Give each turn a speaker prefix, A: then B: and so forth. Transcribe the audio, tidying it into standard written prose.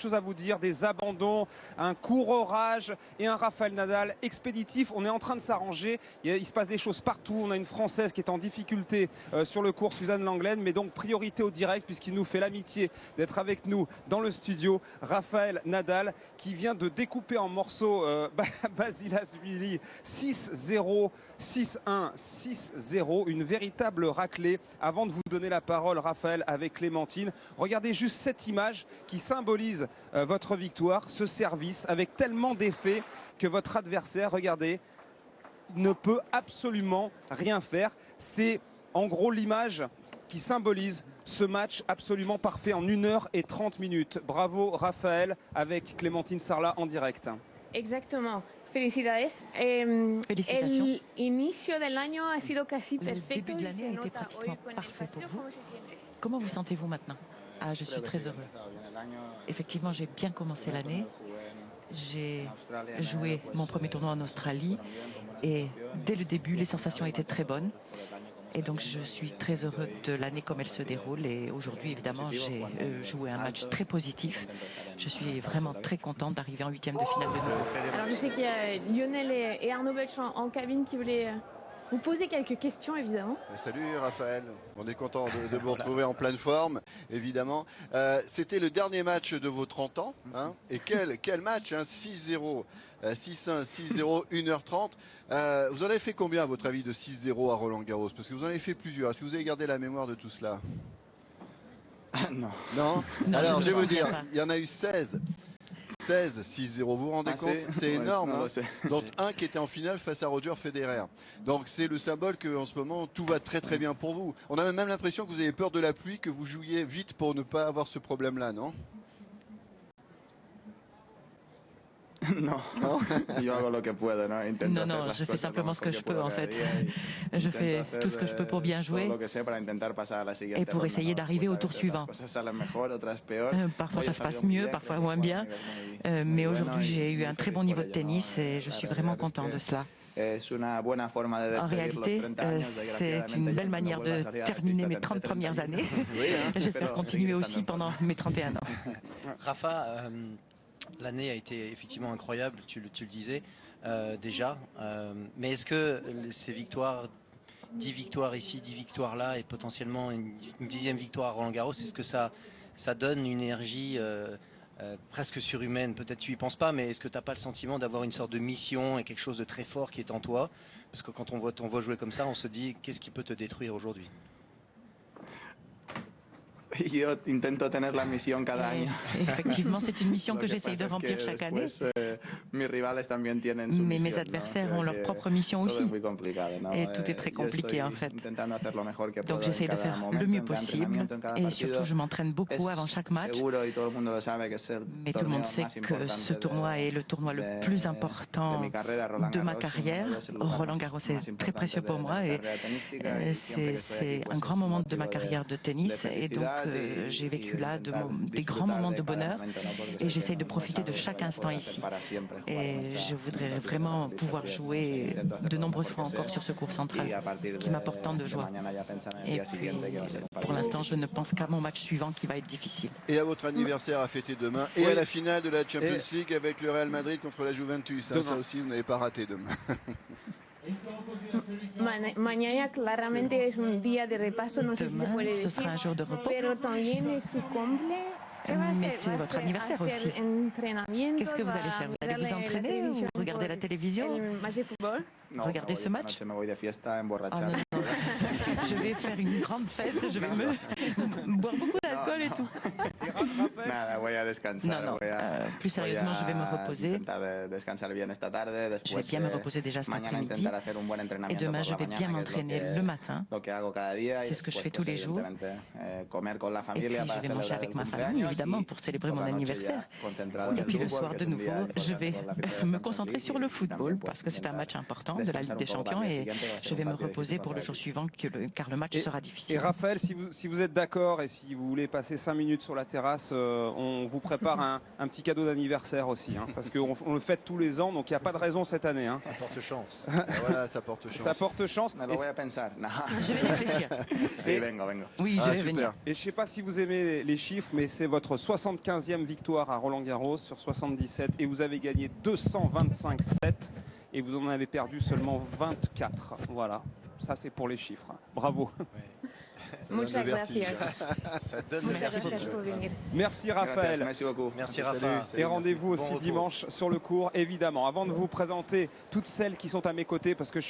A: Chose à vous dire, des abandons, un court orage et un Rafael Nadal expéditif. On est en train de s'arranger, il se passe des choses partout. On a une Française qui est en difficulté sur le court, Suzanne Langlaine, mais donc priorité au direct puisqu'il nous fait l'amitié d'être avec nous dans le studio. Rafael Nadal qui vient de découper en morceaux Basilashvili 6-0, 6-1, 6-0, une véritable raclée. Avant de vous donner la parole, Raphaël, avec Clémentine, regardez juste cette image qui symbolise votre victoire, ce service avec tellement d'effets que votre adversaire, regardez, ne peut absolument rien faire. C'est en gros l'image qui symbolise ce match absolument parfait en 1h30. Bravo Raphaël, avec Clémentine Sarlat en direct.
B: Exactement. Felicidades.
C: Félicitations.
B: El inicio del año ha sido casi
C: Le
B: perfecto.
C: début de l'année a été pratiquement parfait pour vous. Comment vous sentez-vous maintenant? Ah, je suis très heureux. Effectivement, j'ai bien commencé l'année. J'ai joué mon premier tournoi en Australie et dès le début, les sensations étaient très bonnes. Et donc, je suis très heureux de l'année comme elle se déroule. Et aujourd'hui, évidemment, j'ai joué un match très positif. Je suis vraiment très contente d'arriver en huitième de finale de nouveau.
B: Alors, je sais qu'il y a Lionel et Arnaud Belch en cabine qui voulaient vous poser quelques questions, évidemment.
D: Salut Raphaël, on est content de vous retrouver en pleine forme, évidemment. C'était le dernier match de vos 30 ans, hein, et quel match, hein, 6-0, 6-1, 6-0, 1h30. Vous en avez fait combien, à votre avis, de 6-0 à Roland-Garros? Parce que vous en avez fait plusieurs. Est-ce que vous avez gardé la mémoire de tout cela?
E: Non.
D: Non,
C: Non,
D: alors,
C: je
D: je vais
C: me
D: vous dire,
C: souviens pas.
D: il y en a eu 16. 16, 6-0, vous vous rendez compte? C'est énorme, hein, dont un qui était en finale face à Roger Federer. Donc c'est le symbole qu'en ce moment tout va très très bien pour vous. On a même l'impression que vous avez peur de la pluie, que vous jouiez vite pour ne pas avoir ce problème-là, non?
E: No, yo hago lo que puedo, ¿no? Intento
C: Non,
E: hacer
C: non,
E: las
C: je fais
E: cosas lo
C: simplement ce que
E: mejor
C: je
E: que
C: peux
E: puedo
C: en
E: cada
C: fait.
E: día y
C: Je fais
E: intento
C: tout ce que je peux pour bien
E: todo
C: jouer
E: lo que sé para intentar pasar a la siguiente
C: et pour
E: ronda,
C: essayer
E: ¿no?
C: d'arriver
E: Pues
C: au
E: a
C: tour
E: veces
C: suivant.
E: las cosas salen mejor, otras peor.
C: Parfois
E: Hoy
C: ça
E: ha
C: se passe
E: salido muy
C: mieux,
E: bien,
C: parfois
E: creo que
C: moins
E: juego a
C: bien.
E: un nivel
C: Mais
E: muy
C: aujourd'hui,
E: bueno
C: j'ai
E: y
C: eu un
E: muy
C: très
E: feliz
C: bon
E: por
C: niveau de
E: ello,
C: tennis
E: ¿no?
C: et je suis
E: La
C: vraiment
E: realidad es
C: content
E: que
C: de cela.
E: es una buena forma de
C: En
E: despedir los
C: réalité,
E: 30 años,
C: c'est une belle manière de terminer mes 30 premières années.
D: Oui, hein.
C: J'espère continuer aussi pendant mes 31 ans.
F: Rafa, l'année a été effectivement incroyable, tu le disais déjà. Mais est-ce que ces victoires, 10 victoires ici, 10 victoires là et potentiellement une 10e victoire à Roland-Garros, est-ce que ça donne une énergie presque surhumaine? Peut-être tu y penses pas, mais est-ce que tu n'as pas le sentiment d'avoir une sorte de mission et quelque chose de très fort qui est en toi? Parce que quand on voit jouer comme ça, on se dit qu'est-ce qui peut te détruire aujourd'hui?
E: Yo intento tener la misión cada año.
C: Effectivement, c'est une mission
E: Lo
C: que
E: que
C: j'essaye de
E: pasa es que
C: remplir chaque année.
E: después, mis rivales también tienen su
C: Mais mes
E: misión, ¿no?
C: adversaires
E: O sea
C: ont leur
E: que
C: propre mission
E: todo
C: aussi.
E: es muy complicado, ¿no?
C: Et tout est très
E: Yo
C: compliqué
E: estoy
C: en fait.
E: intentando hacer lo mejor que
C: Donc
E: puedo
C: j'essaie
E: en
C: de
E: cada
C: faire
E: momento,
C: le mieux
E: en cada
C: possible
E: entrenamiento, en cada
C: et
E: partido.
C: surtout je m'entraîne beaucoup avant chaque match.
E: Seguro, y todo el mundo lo sabe, que es el
C: Mais tout le monde
E: torneo
C: sait
E: más
C: que
E: importante
C: ce tournoi est le tournoi le plus important
E: mi carrera,
C: de ma
E: Roland-Garros,
C: carrière.
E: ¿no? Es el lugar
C: Roland-Garros
E: más
C: est
E: importante
C: très précieux pour
E: de
C: moi
E: mi
C: et
E: carrera tenística, y siempre que estoy
C: c'est
E: aquí, pues
C: un grand
E: es
C: moment de ma
E: motivo
C: carrière de tennis et donc
E: felicidad
C: j'ai vécu
E: y
C: là
E: intentar
C: des grands
E: disfrutar
C: moments
E: de
C: de
E: cada
C: bonheur
E: momento, ¿no? Porque
C: et
E: sé que
C: j'essaie de
E: no es
C: profiter de
E: algo que
C: chaque
E: voy a
C: instant
E: poder hacer
C: ici.
E: para siempre, jugar
C: Et
E: en esta-
C: je
E: en
C: voudrais
E: esta
C: vraiment
E: pista,
C: pouvoir
E: bien,
C: jouer
E: intento hacer
C: de
E: lo
C: nombreuses
E: mejor
C: fois
E: que
C: encore
E: sé,
C: sur ce court central
E: y a partir
C: qui m'apporte tant de joie.
E: mañana ya pensar en el
C: Et
E: día
C: puis,
E: siguiente, que va a ser un
C: pour
E: partido
C: l'instant, je ne pense qu'à mon match suivant qui va être difficile.
D: Et à votre anniversaire à fêter demain, et
A: Oui.
D: à la finale de la Champions League avec le Real Madrid contre la Juventus. Hein,
A: Demain.
D: ça aussi, vous n'avez pas raté demain.
B: Mañana claramente es un día de repaso, no sé si se
C: Demain,
B: puede
C: ce
B: decir,
C: sera un jour de repos.
B: pero también es su cumple. ¿Qué va a
C: Mais
B: hacer?
C: c'est
B: ¿Va a
C: votre
B: hacer-
C: anniversaire
B: hacer
C: aussi.
B: entrenamientos?
C: Qu'est-ce que vous
B: ¿Va
C: allez
B: a
C: faire? Vous allez
B: mirar
C: vous
B: la
C: entraîner ou
B: televisión
C: regarder la
B: por
C: télévision?
B: el match de fútbol?
E: No,
C: Regardez
E: hoy
C: ce
E: esta
C: match.
E: noche me voy de fiesta,
C: Oh,
E: emborrachar.
C: non, non. Je vais faire une grande fête, je vais boire beaucoup d'alcool et tout.
E: Nada, voy a descansar.
C: Non, non,
E: voy a,
C: plus sérieusement, je vais me reposer.
E: intentar descansar bien esta tarde.
C: Je vais
E: Después,
C: bien me reposer déjà cet
E: mañana
C: après-midi.
E: intentar hacer un buen
C: Et
E: entrenamiento
C: demain,
E: por
C: je
E: la
C: vais
E: mañana,
C: bien
E: que es
C: m'entraîner le matin.
E: lo que hago cada día.
C: C'est
E: y
C: ce que je
E: después,
C: fais tous les jours.
E: evidentemente, comer con la
C: Et puis,
E: familia para
C: je vais manger
E: celebrar
C: avec
E: el
C: ma famille,
E: cumpleaños
C: évidemment,
E: y
C: pour célébrer
E: por
C: mon
E: la noche ya
C: anniversaire.
E: concentrado en
C: Et
E: el
C: puis le
E: fútbol,
C: soir,
E: que
C: de
E: es un día
C: nouveau, je
E: importante
C: vais
E: por la final de la
C: me
E: Champions
C: concentrer
E: League
C: sur le
E: y
C: football
E: también, pues,
C: parce que c'est un
E: intentar
C: match important de la Ligue
E: descansar un
C: des
E: poco para
C: Champions
E: el día
C: et
E: siguiente, va a ser
C: je vais
E: un
C: me
E: partido
C: reposer
E: difícil
C: pour le
E: contra
C: jour
E: el
C: suivant car le match sera
A: Et
C: difficile.
A: Raphaël, si vous êtes d'accord et si vous voulez passer 5 minutes sur la terrasse, terrasse, on vous prépare un petit cadeau d'anniversaire aussi, hein, parce qu'on le fête tous les ans, donc il n'y a pas de raison cette année. Hein.
F: Ça porte chance.
D: Voilà, ça porte chance.
A: Ça porte chance.
E: Me lo voy a pensar. No.
C: Je vais réfléchir.
E: Sí, vengo.
C: Oui, je vais
D: super.
C: venir.
A: Et je ne sais pas si vous aimez les chiffres, mais c'est votre 75e victoire à Roland-Garros sur 77 et vous avez gagné 225 sets et vous en avez perdu seulement 24. Voilà, ça c'est pour les chiffres. Bravo.
D: Ça donne
B: Muchas
D: le vertige.
B: gracias.
F: Ça donne
B: Muchas
F: merci.
B: gracias por venir.
A: Merci
E: Gracias,
A: Raphaël.
E: merci beaucoup.
F: Merci
D: Salut,
F: Rafa.
D: salut.
A: Et rendez-vous
F: Bon
A: aussi
F: retour.
A: dimanche sur le cours, évidemment. Avant de vous présenter toutes celles qui sont à mes côtés, parce que je suis